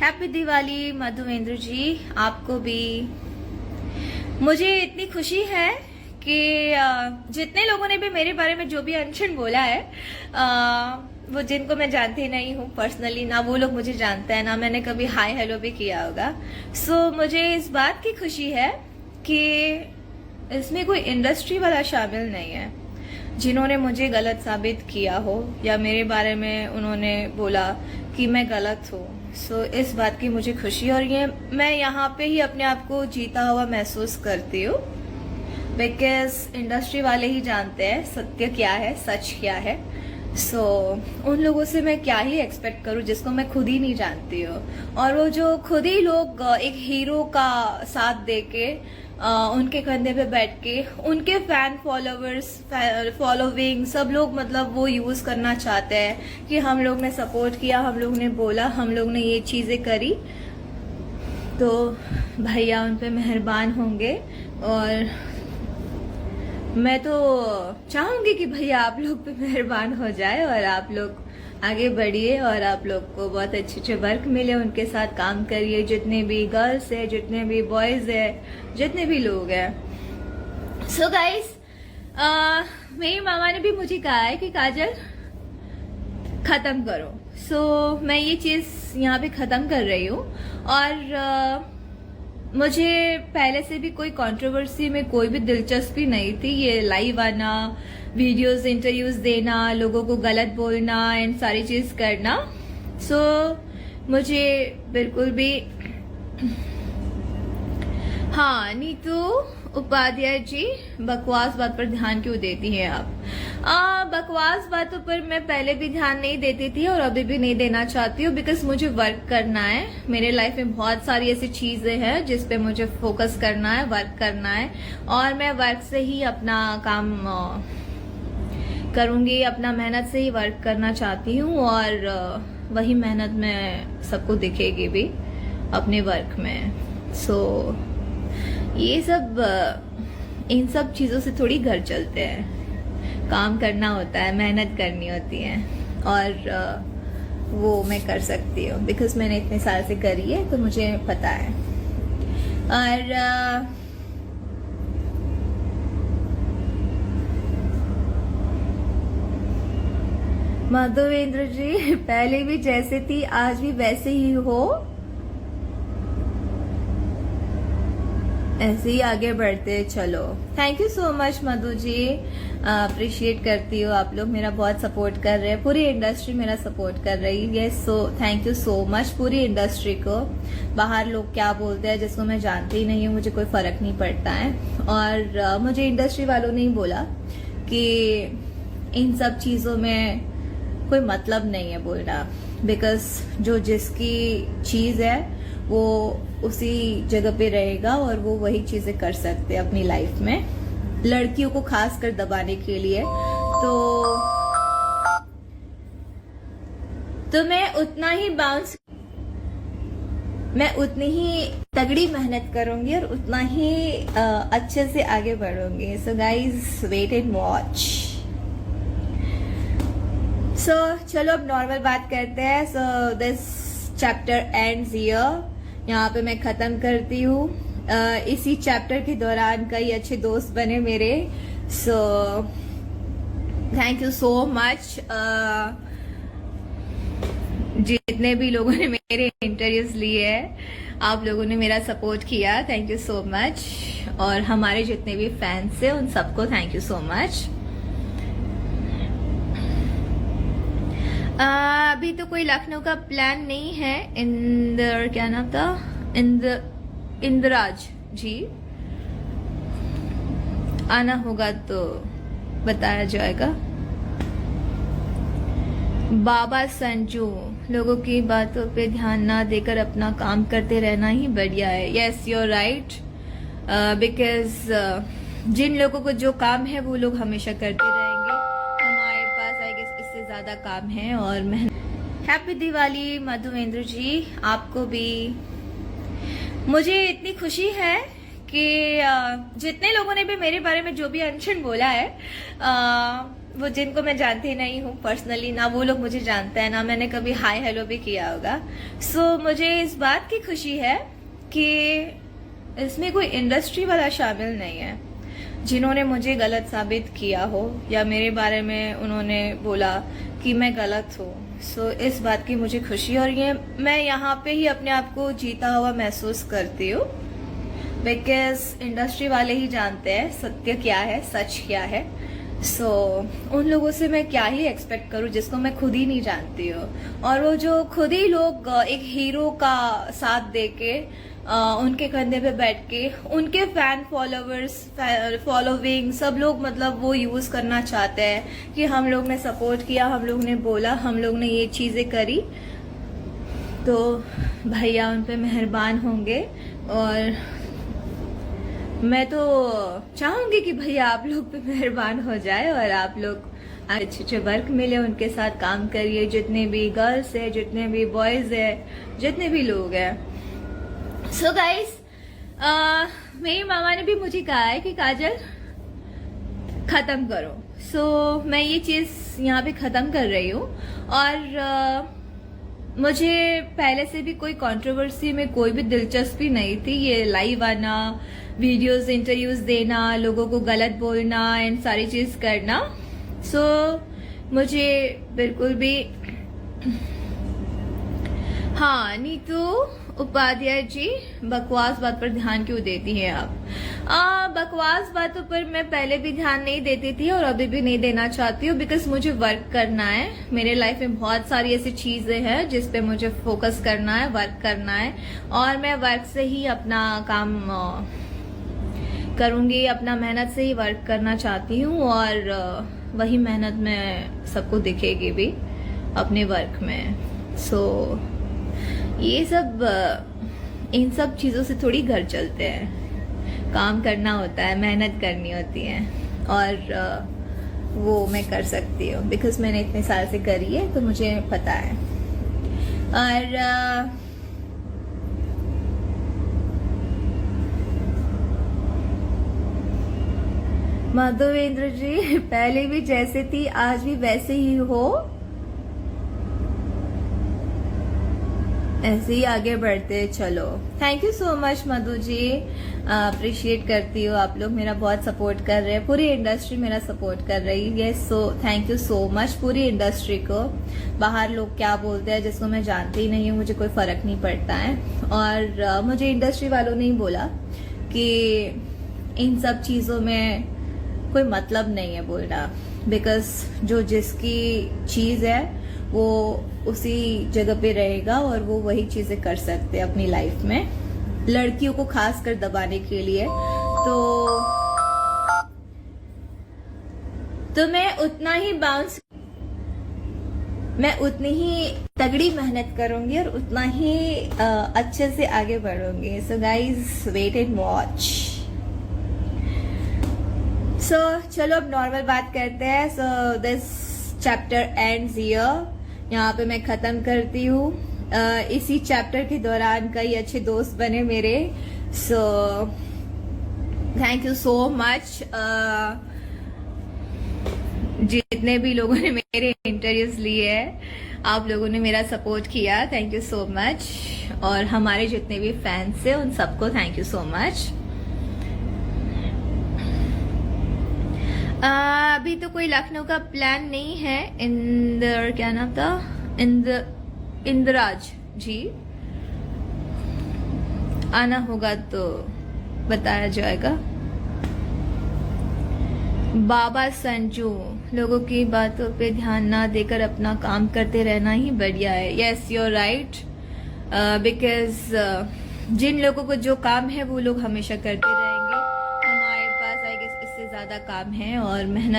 Happy Diwali मधुवेंद्र जी, आपको भी। मुझे इतनी खुशी है कि जितने लोगों ने भी मेरे बारे में जो भी अनशन बोला है, वो जिनको मैं जानती नहीं हूँ पर्सनली, ना वो लोग मुझे जानते हैं, ना मैंने कभी हाय हेलो भी किया होगा। सो मुझे इस बात की खुशी है कि इसमें कोई इंडस्ट्री वाला शामिल नहीं है जिन्होंने मुझे गलत साबित किया हो या मेरे बारे में उन्होंने बोला कि मैं गलत हूँ। सो इस बात की मुझे खुशी, और ये मैं यहाँ पे ही अपने आप को जीता हुआ महसूस करती हूँ, बिकॉज इंडस्ट्री वाले ही जानते हैं सत्य क्या है, सच क्या है। सो उन लोगों से मैं क्या ही एक्सपेक्ट करूँ जिसको मैं खुद ही नहीं जानती हूँ। और वो जो खुद ही लोग एक हीरो का साथ देके उनके कंधे पे बैठ के उनके फैन फॉलोवर्स फॉलोविंग सब लोग मतलब वो यूज करना चाहते हैं कि हम लोग ने सपोर्ट किया, हम लोग ने बोला, हम लोग ने ये चीजें करी, तो भैया उन पे मेहरबान होंगे। और मैं तो चाहूंगी कि भैया आप लोग पे मेहरबान हो जाए और आप लोग आगे बढ़िए और आप लोग को बहुत अच्छे अच्छे वर्क मिले, उनके साथ काम करिए। जितने भी गर्ल्स है, जितने भी बॉयज है, जितने भी लोग हैं। सो गाइस, मेरी मामा ने भी मुझे कहा है कि काजल खत्म करो। सो मैं ये चीज यहाँ पे खत्म कर रही हूँ। और मुझे पहले से भी कोई कंट्रोवर्सी में कोई भी दिलचस्पी नहीं थी। ये लाइव आना, वीडियोस, इंटरव्यूज देना, लोगों को गलत बोलना एंड सारी चीज करना, सो मुझे बिल्कुल भी। हाँ, नीतू उपाध्याय जी, बकवास बात पर ध्यान क्यों देती हैं आप? बकवास बातों पर मैं पहले भी ध्यान नहीं देती थी और अभी भी नहीं देना चाहती हूँ, बिकॉज मुझे वर्क करना है। मेरे लाइफ में बहुत सारी ऐसी चीजें हैं जिस पे मुझे फोकस करना है, वर्क करना है, और मैं वर्क से ही अपना काम करूंगी, अपना मेहनत से ही वर्क करना चाहती हूँ। और वही मेहनत में सबको दिखेगी भी अपने वर्क में। सो ये सब इन सब चीजों से थोड़ी घर चलते हैं। काम करना होता है, मेहनत करनी होती है, और वो मैं कर सकती हूँ बिकॉज मैंने इतने साल से करी है, तो मुझे पता है। और मधुवेंद्र जी, पहले भी जैसे थी आज भी वैसे ही हो, ऐसे ही आगे बढ़ते चलो। Thank you so much Madhu ji, appreciate करती हूँ। आप लोग मेरा बहुत सपोर्ट कर रहे हैं, पूरी इंडस्ट्री मेरा सपोर्ट कर रही है। So thank you so much पूरी इंडस्ट्री को। बाहर लोग क्या बोलते हैं जिसको मैं जानती ही नहीं हूँ, मुझे कोई फर्क नहीं पड़ता है। और मुझे इंडस्ट्री वालों ने ही बोला कि इन सब चीजों में कोई मतलब नहीं है बोलना, बिकॉज जो जिसकी चीज है वो उसी जगह पे रहेगा और वो वही चीजें कर सकते हैं अपनी लाइफ में, लड़कियों को खास कर दबाने के लिए। तो मैं उतना ही मैं उतनी ही तगड़ी मेहनत करूंगी और उतना ही अच्छे से आगे बढ़ूंगी। So guys, wait and watch. So चलो अब नॉर्मल बात करते हैं। So this chapter ends here, यहाँ पे मैं खत्म करती हूँ। इसी चैप्टर के दौरान कई अच्छे दोस्त बने मेरे। So thank you so much. जितने भी लोगों ने मेरे इंटरव्यूज लिए हैं, आप लोगों ने मेरा सपोर्ट किया, थैंक यू सो मच। और हमारे जितने भी फैंस हैं उन सबको थैंक यू सो मच। अभी तो कोई लखनऊ का प्लान नहीं है। क्या नाम था? इंद्राज जी, आना होगा तो बताया जाएगा। बाबा संजू, लोगों की बातों पे ध्यान ना देकर अपना काम करते रहना ही बढ़िया है। Yes, you are right, because जिन लोगों को जो काम है वो लोग हमेशा करते रहेंगे। हमारे पास आई गेस इससे ज्यादा काम है और मेहनत। हैप्पी दिवाली मधुवेंद्र जी, आपको भी। मुझे इतनी खुशी है कि जितने लोगों ने भी मेरे बारे में जो भी अनशन बोला है, वो जिनको मैं जानती नहीं हूँ पर्सनली, ना वो लोग मुझे जानते हैं, ना मैंने कभी हाय हेलो भी किया होगा। सो मुझे इस बात की खुशी है कि इसमें कोई इंडस्ट्री वाला शामिल नहीं है जिन्होंने मुझे गलत साबित किया हो या मेरे बारे में उन्होंने बोला कि मैं गलत हूँ। सो इस बात की मुझे खुशी, और ये मैं यहाँ पे ही अपने आप को जीता हुआ महसूस करती हूँ, बिकॉज इंडस्ट्री वाले ही जानते हैं सत्य क्या है, सच क्या है। सो उन लोगों से मैं क्या ही एक्सपेक्ट करूं जिसको मैं खुद ही नहीं जानती हूँ। और वो जो खुद ही लोग एक हीरो का साथ देके उनके कंधे पे बैठ के उनके फैन फॉलोवर्स फॉलोविंग सब लोग मतलब वो यूज करना चाहते हैं कि हम लोग ने सपोर्ट किया, हम लोग ने बोला, हम लोग ने ये चीजें करी, तो भैया उन पे मेहरबान होंगे। और मैं तो चाहूंगी कि भैया आप लोग पे मेहरबान हो जाए और आप लोग अच्छे अच्छे वर्क मिले, उनके साथ काम करिए, जितने भी गर्ल्स है, जितने भी बॉयज है, जितने भी लोग हैं। सो गाइस, मेरी मामा ने भी मुझे कहा है कि काजल खत्म करो। सो मैं ये चीज यहाँ पे खत्म कर रही हूँ। और मुझे पहले से भी कोई कंट्रोवर्सी में कोई भी दिलचस्पी नहीं थी। ये लाइव आना, वीडियोस, इंटरव्यूज देना, लोगों को गलत बोलना एंड सारी चीज करना, सो मुझे बिल्कुल भी। हाँ, नीतू उपाध्याय जी, बकवास बात पर ध्यान क्यों देती हैं आप? बकवास बातों पर मैं पहले भी ध्यान नहीं देती थी और अभी भी नहीं देना चाहती हूँ, बिकॉज मुझे वर्क करना है। मेरे लाइफ में बहुत सारी ऐसी चीजें हैं जिस पे मुझे फोकस करना है, वर्क करना है, और मैं वर्क से ही अपना काम करूंगी, अपना मेहनत से ही वर्क करना चाहती हूँ, और वही मेहनत में सबको दिखेगी भी अपने वर्क में। सो ये सब इन सब चीजों से थोड़ी घर चलते हैं। काम करना होता है, मेहनत करनी होती है, और वो मैं कर सकती हूँ बिकॉज मैंने इतने साल से करी है, तो मुझे पता है। और माधवेंद्र जी, पहले भी जैसे थी आज भी वैसे ही हो, ऐसे ही आगे बढ़ते चलो। Thank you so much Madhu ji, appreciate करती हूँ। आप लोग मेरा बहुत सपोर्ट कर रहे हैं, पूरी इंडस्ट्री मेरा सपोर्ट कर रही है। So thank you so much पूरी इंडस्ट्री को। बाहर लोग क्या बोलते हैं जिसको मैं जानती ही नहीं हूँ, मुझे कोई फर्क नहीं पड़ता है। और मुझे इंडस्ट्री वालों ने ही बोला कि इन सब चीजों में कोई मतलब नहीं है बोलना, बिकॉज जो जिसकी चीज है वो उसी जगह पे रहेगा और वो वही चीजें कर सकते हैं अपनी लाइफ में, लड़कियों को खास कर दबाने के लिए। तो मैं उतनी ही तगड़ी मेहनत करूंगी और उतना ही अच्छे से आगे बढ़ूंगी। So guys, wait and watch. So चलो अब नॉर्मल बात करते हैं। So this chapter ends here, यहाँ पे मैं खत्म करती हूँ। इसी चैप्टर के दौरान कई अच्छे दोस्त बने मेरे। So thank you so much जितने भी लोगों ने मेरे इंटरव्यूज लिए हैं, आप लोगों ने मेरा सपोर्ट किया, थैंक यू सो मच। और हमारे जितने भी फैंस हैं उन सबको थैंक यू सो मच। अभी तो कोई लखनऊ का प्लान नहीं है। क्या नाम था? इंद्राज जी, आना होगा तो बताया जाएगा। बाबा संजू, लोगों की बातों पे ध्यान ना देकर अपना काम करते रहना ही बढ़िया है। Yes, you are right, because जिन लोगों को जो काम है वो लोग हमेशा करते रहेंगे। हमारे पास आई गेस इससे ज्यादा काम है और मेहनत